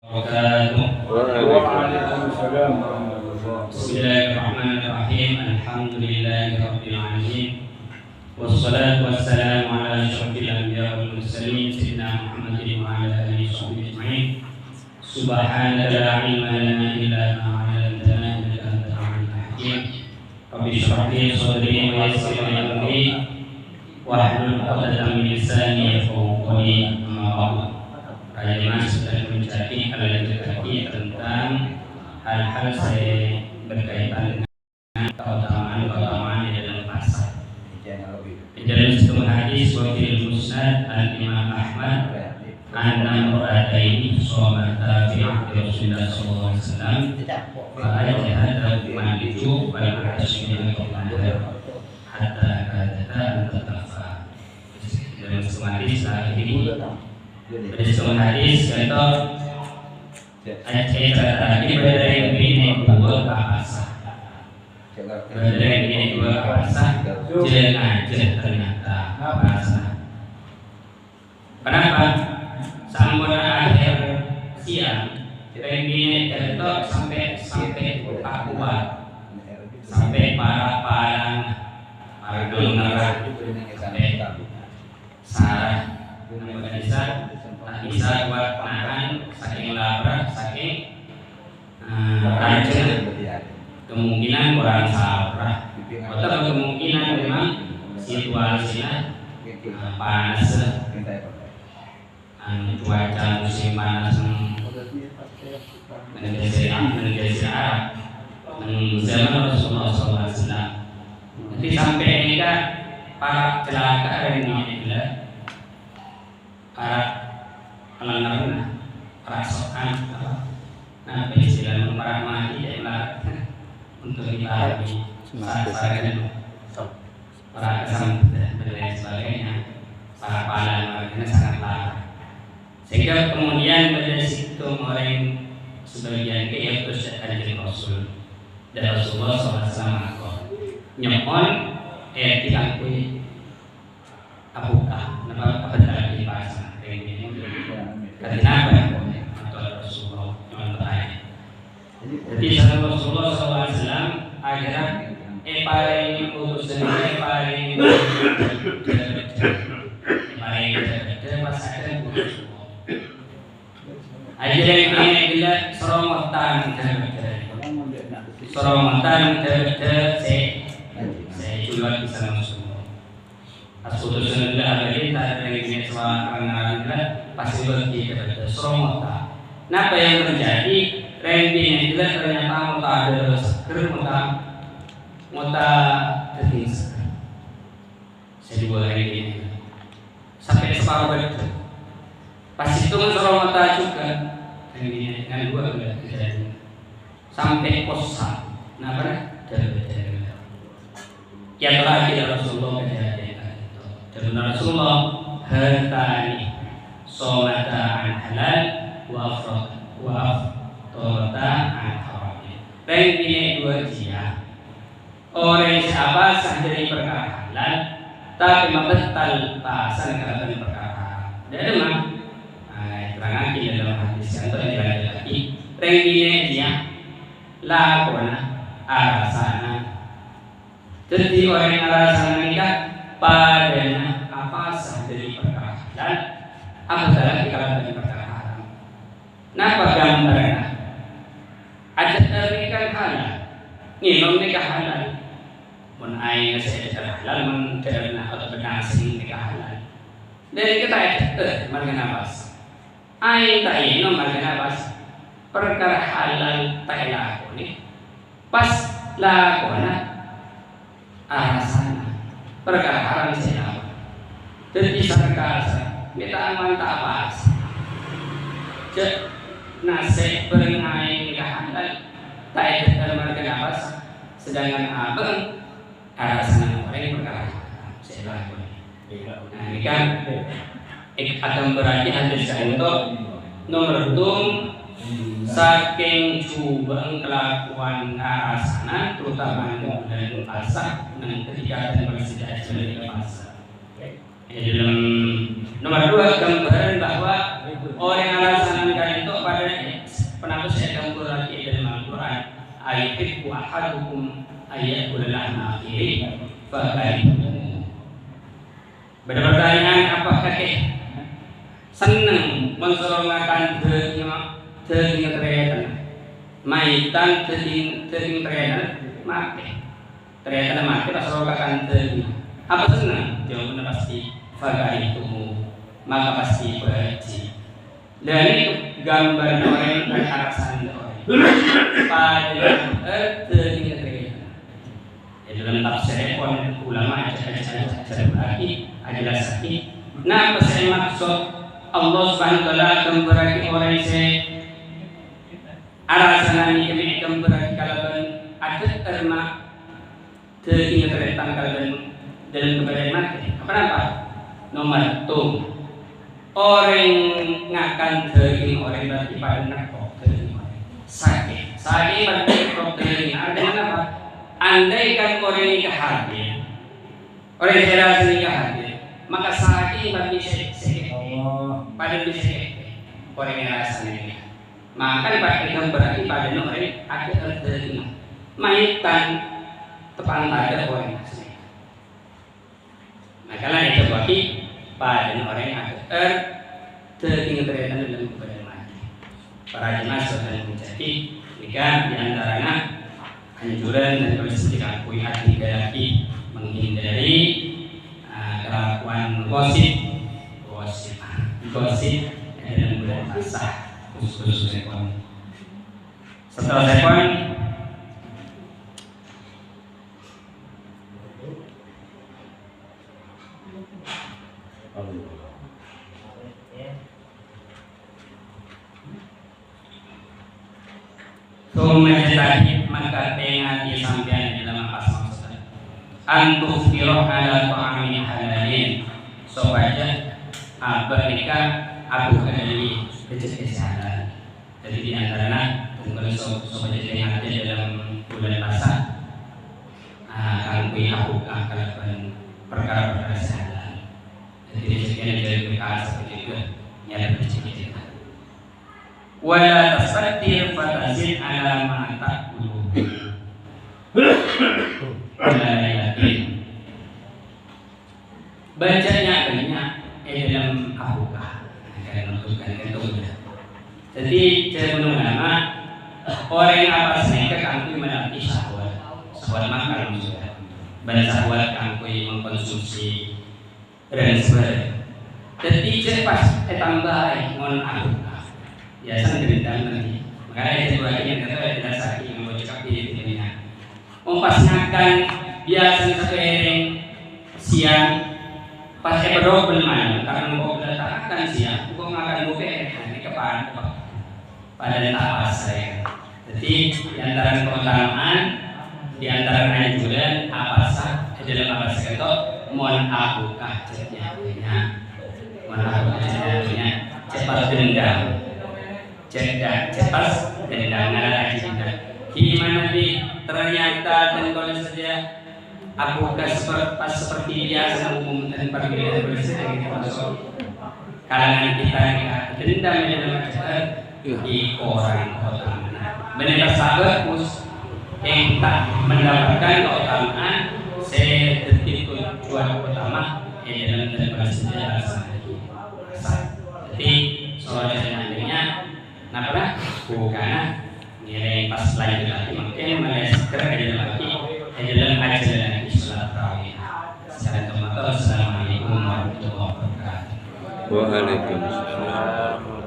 Waalaikumsalam warahmatullahi wabarakatuh. Bismillahirrahmanirrahim. Alhamdulillahirabbil alamin. Wassalatu wassalamu ala asyrofil anbiya'i wal mursalin sayyidina Muhammadin wa ala alihi washabbihi ajma'in. Subhanaka la ilma lana illa ma 'allamtana innaka antal alimul hakim. Rabbi shrah li sadri wa yassir li amri wahlul 'uqdatam min lisani yafqahu qawli. Amma ba'du. Kalian sudah menjadi lagi tentang hal-hal saya berkaitan dengan keutamaan di dalam pasar. Di dalam satu hadis wakil musnad al-Imam Ahmad anna muradaini shomata fi ahdi Rasulullah sallallahu alaihi wasallam fa'ala hadha maliku wal asymin hatta kadata tatafa. Dalam satu hadis ini pada sebuah hadis contoh ini berada yang ini dua bahasa berada yang ini dua bahasa jangan ternyata bahasa. Kenapa? Sampai akhir siang ini contoh sampai Papua sampai para donor sampai Sarah bisa buat nahan saking lapar, saking rajin, kemungkinan kurang sabar, atau kemungkinan memang situasinya panas, cuaca musim panas menggeser arah zaman Rasulullah SAW. Jadi sampai ini kan para celaka ini para pelanggaran rasokan penghasilan para mati adalah untuk dipahami sasaran para kesam dan lain sebagainya, para pahlawan sangat larang sehingga kemudian pada situ orang sebagian kayak terus kanjeng Rasul dan Rasulullah SAW nyepon diakui apakah apa dari bahasa ini kenapa atau Rasulullah yang bertanya. Jadi Rasulullah SAW akhirnya paling utusan paling pasakan Rasulullah. Ajaran ini adalah seromotan saya jual di sana Rasulullah. Rasulullah abadi tak ada yang sama orang pasti berarti kepada seromota. Nah, apa yang terjadi? Rending itu ternyata mota ada seger, mota daging seger. Saya jual ini sampai separuh betul. Pas itu seromota juga. Rendingnya dengan dua belas terjadi sampai kosa. Nah, benar terjadi. Yang terakhir Rasulullah kejadian itu. Dan Rasulullah hartani somata an halal wa afrota an haram. Ini dua dia. Orang siapa sah dari perkara halal, tapi membatal pasan kerana perkara haram. Dan memang, terang lagi dalam hadis yang lagi. Ini dia lakona arasana. Jadi orang yang arasana nikah padanya apa sah dari perkara halal, apa dalam dari perkara haram. Napa gambarnya? Ada nikah halal, ngilong nikah halal. Mun aing saya halal, mun terna atau bernasing nikah halal. Dari kita margana bas. Aing tak ino margana bas. Perkara halal tak laku ni. Pas lakona arasana. Perkara haram saya. Jadi sarkasa kita aman tak pas. Cek nasi berenai nikah halal tak ada marga pas. Sedangkan abang arasana orang perkara saya lakukan. Nah ini kan akan berarti hadis untuk nomor 2 saking cubang kelakuan arasana terutama dan pasar dan ketika dan bersedia di pasar. Dalam nomor 2 gambaran bahwa orang alasan kan itu pada penafsir saya campur lagi dalam Al-Quran ayat ahadukum ayat ulama akhiri fakarimu. Berpertanyaan apakah senang mensolongakan daging ternyata maitan daging ternyata mati ternyata mati pas solongakan daging apa senang? Jawabannya pasti fakarimu, maka pasti berhaji. Dan ini gambar orang yang alasan orang pada daging ternyata. Ya dalam tafsir ulama ajar lagi jelas lagi. Nah, pesan maksud Allah Subhanahu wa taala gambarake orang yang alasan ini kami gambarake kalaban ada terma daging ternyata kalaban dalam keadaan mati. Kenapa? Nomor 2 orang ngakan daging orang berarti pada nakok daging sakit berarti daging artinya apa? Andaikan orang ini hadir orang yang rasa ini hadir maka sakit berarti sakit pada bisa orang yang rasa ini maka dipakai berarti pada orang ada daging maitan tepan pada orang asli. Maka lah itu bagi pada orang yang ada daging ternyata dalam keadaan mati. Para jemaah saudara menjadi jika diantaranya anjuran dan kondisi diakui hati lagi menghindari kelakuan gosip dalam bulan puasa khusus sekon. Setelah sekon Sumajtahid maka tengah disampaikan dalam pasal antus firoh ala ta'amin halalin sobaja nikah abu hadali kesehatan. Jadi diantaranya tunggal sobaja tengah dalam bulan puasa kangkui abu kalaban perkara kesehatan. Jadi sekian dari perkara seperti itu yang bercerita. Wala tasfatir fatazid ala ma ta'kulu. Wala yakin. Bacanya banyak dalam apukah. Akan menentukan itu. Jadi cara ulama orang yang apa seneka kangkui melatih syahwat makan juga. Banyak syahwat kangkui mengkonsumsi dan sebagainya. Jadi cepat tambah mon apukah. Biasa gerindang nanti. Makanya itu lagi yang kata tidak sakit mau cakap di dunia. Pas makan biasa sepiring siang pas berdobel mana karena mau belakang siang, mau makan buffet ini kepan pada tak saya. Jadi diantara keutamaan, diantara anjuran apa sah dalam apa sah itu mohon aku kacetnya, mohon aku kacetnya cepat dendam. Cepat dan nggak kita. Gimana nih ternyata dan kalau saja apakah seperti biasa umum dan perbedaan bersih kita masuk kalangan kita dendam dalam cepat di orang kota mana. Benar sahabat yang tak mendapatkan keutamaan saya detik tujuan utama dalam bersejarah jadi soalnya kenapa? Bukan nilai pas lagi lagi mungkin melesker lagi dalam ajaran Islam tarawih. Secara termata, assalamualaikum warahmatullahi wabarakatuh. Waalaikumsalam.